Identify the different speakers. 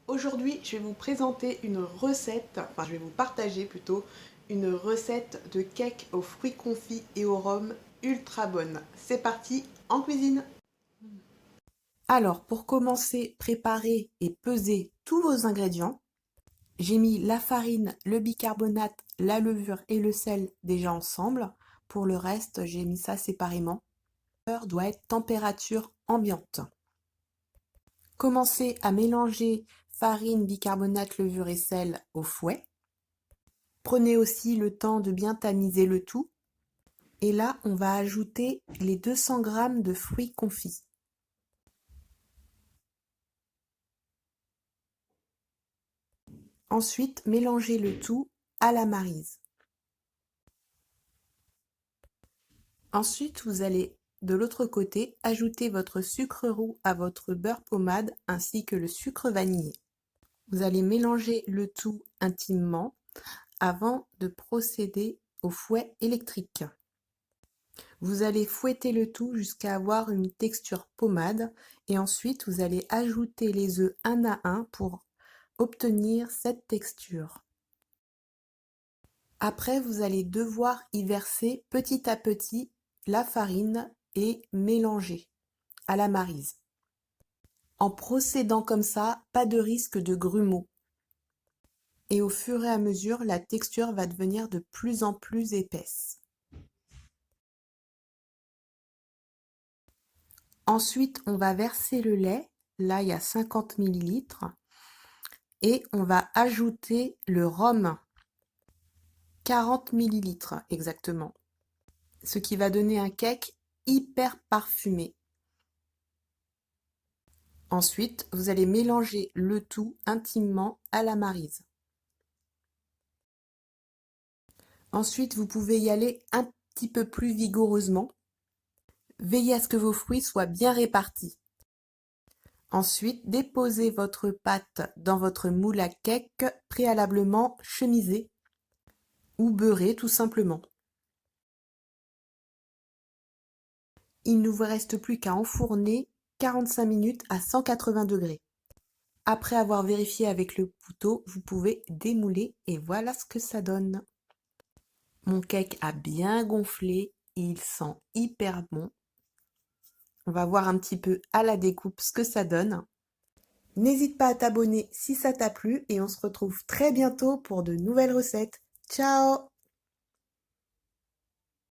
Speaker 1: Aujourd'hui, je vais vous présenter une recette, enfin je vais vous partager plutôt une recette de cake aux fruits confits et au rhum ultra bonne. C'est parti, en cuisine! Alors, pour commencer, préparez et pesez tous vos ingrédients. J'ai mis la farine, le bicarbonate, la levure et le sel déjà ensemble. Pour le reste, j'ai mis ça séparément. L'heure doit être température ambiante. Commencez à mélanger farine, bicarbonate, levure et sel au fouet. Prenez aussi le temps de bien tamiser le tout. Et là, on va ajouter les 200 g de fruits confits. Ensuite, mélangez le tout à la maryse. Ensuite, vous allez de l'autre côté ajouter votre sucre roux à votre beurre pommade ainsi que le sucre vanillé. Vous allez mélanger le tout intimement avant de procéder au fouet électrique. Vous allez fouetter le tout jusqu'à avoir une texture pommade et ensuite vous allez ajouter les œufs un à un pour obtenir cette texture. Après, vous allez devoir y verser petit à petit la farine et mélanger à la maryse. En procédant comme ça, pas de risque de grumeaux. Et au fur et à mesure, la texture va devenir de plus en plus épaisse. Ensuite, on va verser le lait. Là, il y a 50 ml. Et on va ajouter le rhum. 40 ml exactement. Ce qui va donner un cake hyper parfumé. Ensuite, vous allez mélanger le tout intimement à la maryse. Ensuite, vous pouvez y aller un petit peu plus vigoureusement. Veillez à ce que vos fruits soient bien répartis. Ensuite, déposez votre pâte dans votre moule à cake préalablement chemisé ou beurré tout simplement. Il ne vous reste plus qu'à enfourner 45 minutes à 180 degrés. Après avoir vérifié avec le couteau, vous pouvez démouler et voilà ce que ça donne. Mon cake a bien gonflé et il sent hyper bon. On va voir un petit peu à la découpe ce que ça donne. N'hésite pas à t'abonner si ça t'a plu et on se retrouve très bientôt pour de nouvelles recettes. Ciao!